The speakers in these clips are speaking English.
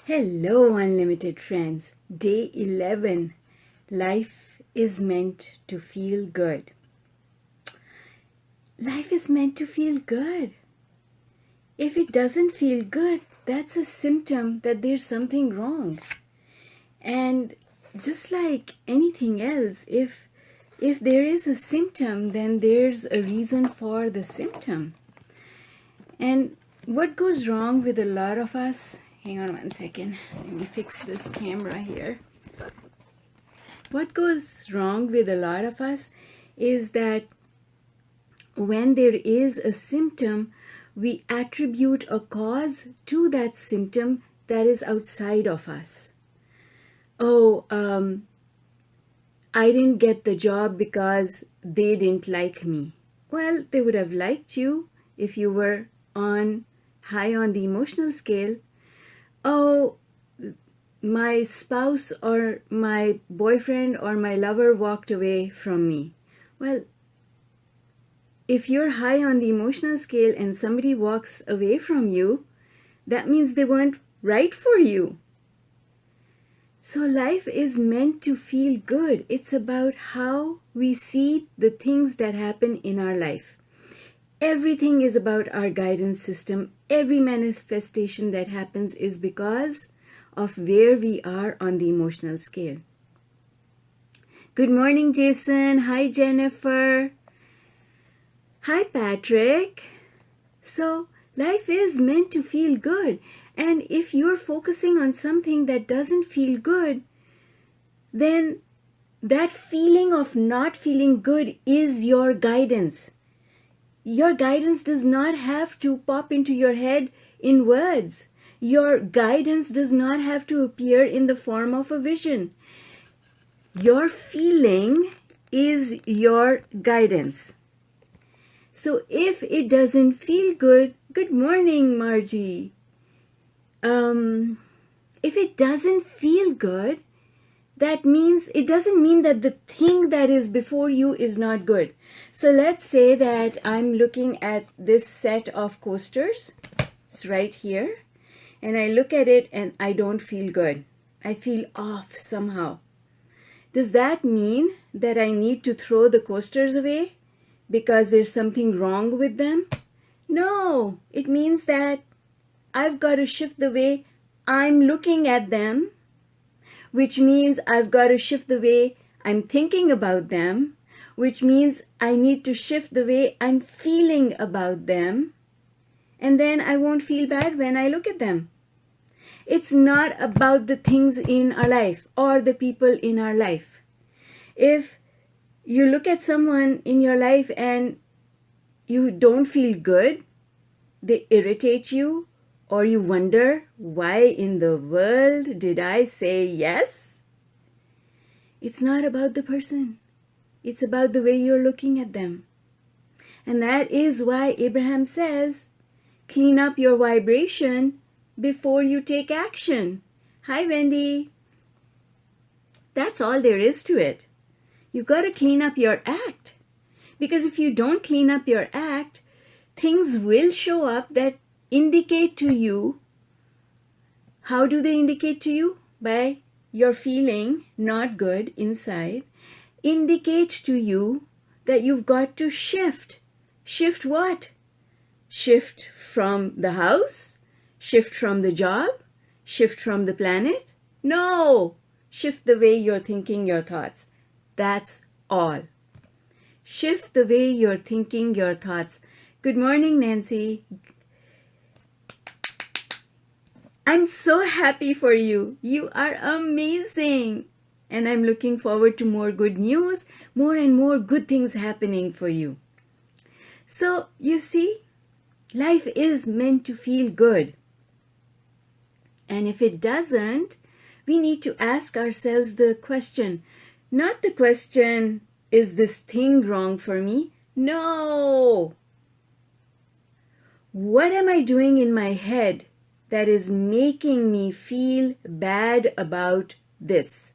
Hello, unlimited friends. Day 11. Life is meant to feel good. Life is meant to feel good. If it doesn't feel good, that's a symptom that there's something wrong. And just like anything else, if there is a symptom, then there's a reason for the symptom. And what goes wrong with a lot of us, hang on one second, let me fix this camera here. What goes wrong with a lot of us is that when there is a symptom, we attribute a cause to that symptom that is outside of us. Oh, I didn't get the job because they didn't like me. Well, they would have liked you if you were high on the emotional scale. Oh, my spouse or my boyfriend or my lover walked away from me. Well, if you're high on the emotional scale and somebody walks away from you, that means they weren't right for you. So life is meant to feel good. It's about how we see the things that happen in our life. Everything is about our guidance system. Every manifestation that happens is because of where we are on the emotional scale. Good morning, Jason. Hi, Jennifer. Hi, Patrick. So life is meant to feel good. And if you're focusing on something that doesn't feel good, then that feeling of not feeling good is your guidance. Your guidance does not have to pop into your head in words. Your guidance does not have to appear in the form of a vision. Your feeling is your guidance. So if it doesn't feel good, good morning, Margie. If it doesn't feel good, that means it doesn't mean that the thing that is before you is not good. So let's say that I'm looking at this set of coasters. It's right here. And I look at it and I don't feel good. I feel off somehow. Does that mean that I need to throw the coasters away because there's something wrong with them? No, it means that I've got to shift the way I'm looking at them, which means I've got to shift the way I'm thinking about them, which means I need to shift the way I'm feeling about them, and then I won't feel bad when I look at them. It's not about the things in our life or the people in our life. If you look at someone in your life and you don't feel good, they irritate you, or you wonder, why in the world did I say yes? It's not about the person. It's about the way you're looking at them. And that is why Abraham says, clean up your vibration before you take action. Hi, Wendy. That's all there is to it. You've got to clean up your act. Because if you don't clean up your act, things will show up that indicate to you. How do they indicate to you? By your feeling not good inside. Indicate to you that you've got to shift. Shift what? Shift from the house? Shift from the job? Shift from the planet? No! Shift the way you're thinking your thoughts. That's all. Shift the way you're thinking your thoughts. Good morning, Nancy. I'm so happy for you. You are amazing. And I'm looking forward to more good news, more and more good things happening for you. So, you see, life is meant to feel good. And if it doesn't, we need to ask ourselves the question, not the question, is this thing wrong for me? No! What am I doing in my head that is making me feel bad about this?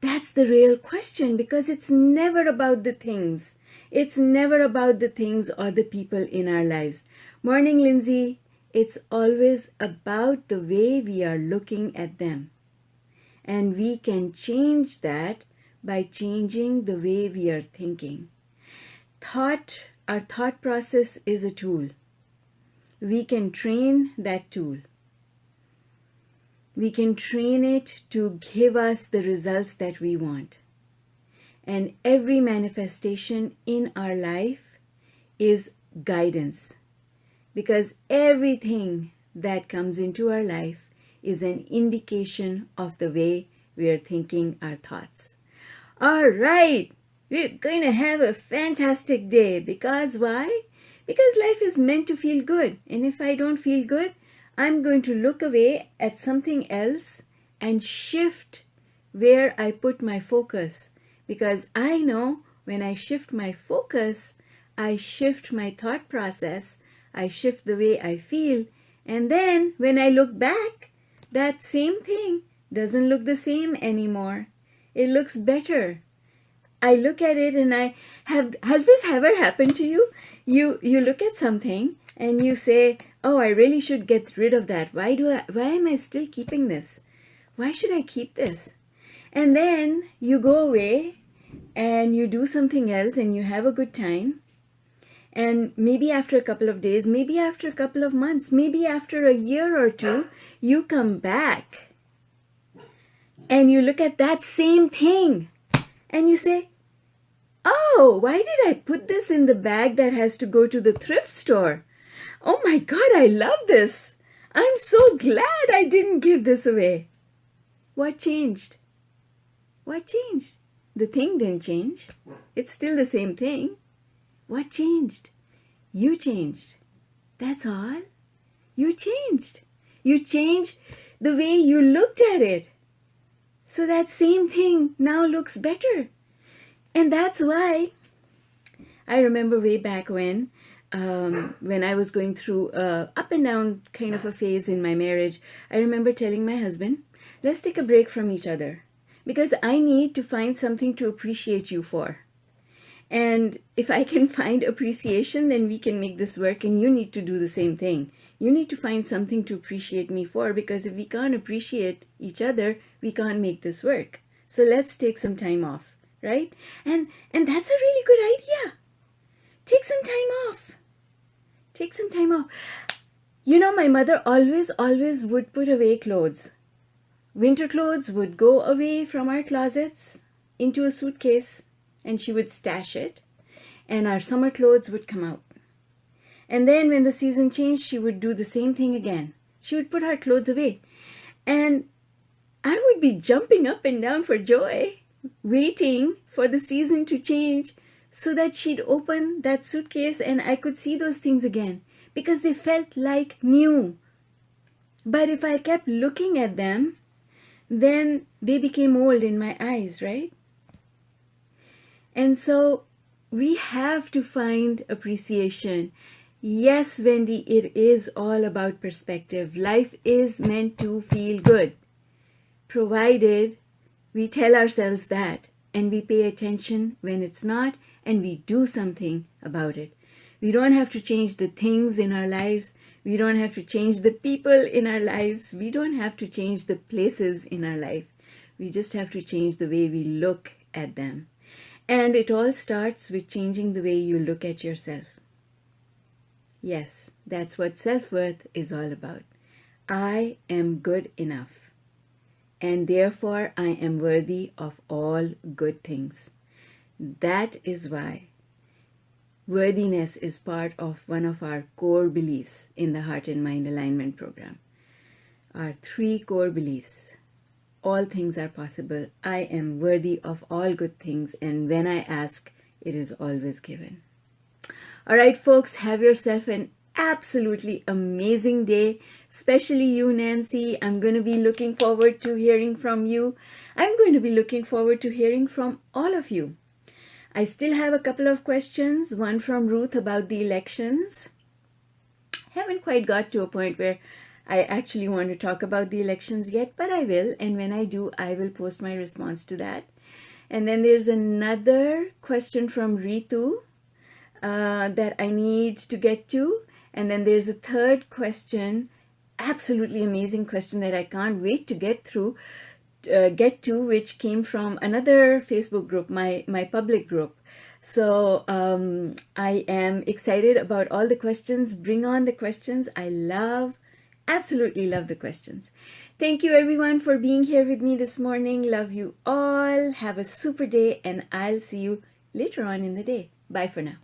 That's the real question, because it's never about the things. It's never about the things or the people in our lives. Morning, Lindsay. it's always about the way we are looking at them. And we can change that by changing the way we are thinking. Our thought process is a tool. We can train that tool. We can train it to give us the results that we want. And every manifestation in our life is guidance. Because everything that comes into our life is an indication of the way we are thinking our thoughts. All right, we're going to have a fantastic day. Because why? Because life is meant to feel good. And if I don't feel good, I'm going to look away at something else and shift where I put my focus. Because I know when I shift my focus, I shift my thought process, I shift the way I feel. And then when I look back, that same thing doesn't look the same anymore. It looks better. I look at it and has this ever happened to you? You look at something and you say, oh, I really should get rid of that. Why am I still keeping this? Why should I keep this? And then you go away and you do something else and you have a good time. And maybe after a couple of days, maybe after a couple of months, maybe after a year or two, you come back and you look at that same thing and you say, oh, why did I put this in the bag that has to go to the thrift store? Oh my God, I love this. I'm so glad I didn't give this away. What changed? What changed? The thing didn't change. It's still the same thing. What changed? You changed. That's all. You changed. You changed the way you looked at it. So that same thing now looks better. And that's why I remember way back when I was going through a up and down kind of a phase in my marriage, I remember telling my husband, let's take a break from each other because I need to find something to appreciate you for. And if I can find appreciation, then we can make this work, and you need to do the same thing. You need to find something to appreciate me for, because if we can't appreciate each other, we can't make this work. So let's take some time off, right? And that's a really good idea. Take some time off. Take some time off. You know, my mother always would put away clothes. Winter clothes would go away from our closets into a suitcase, and she would stash it, and our summer clothes would come out. And then when the season changed, she would do the same thing again. She would put her clothes away. And I would be jumping up and down for joy, waiting for the season to change so that she'd open that suitcase and I could see those things again, because they felt like new. But if I kept looking at them, then they became old in my eyes, right? And so we have to find appreciation. Yes, Wendy, it is all about perspective. Life is meant to feel good, provided we tell ourselves that and we pay attention when it's not, and we do something about it. We don't have to change the things in our lives. We don't have to change the people in our lives. We don't have to change the places in our life. We just have to change the way we look at them. And it all starts with changing the way you look at yourself. Yes, that's what self-worth is all about. I am good enough, and therefore I am worthy of all good things. That is why worthiness is part of one of our core beliefs in the Heart and Mind Alignment Program. Our 3 core beliefs. All things are possible. I am worthy of all good things, and when I ask, it is always given. All right, folks, have yourself an absolutely amazing day, especially you, Nancy. I'm going to be looking forward to hearing from you. I'm going to be looking forward to hearing from all of you. I still have a couple of questions, one from Ruth about the elections. Haven't quite got to a point where I actually want to talk about the elections yet, but I will. And when I do, I will post my response to that. And then there's another question from Ritu that I need to get to. And then there's a third question, absolutely amazing question that I can't wait to get to, which came from another Facebook group, my public group. So I am excited about all the questions. Bring on the questions. I absolutely love the questions. Thank you everyone for being here with me this morning. Love you all. Have a super day, and I'll see you later on in the day. Bye for now.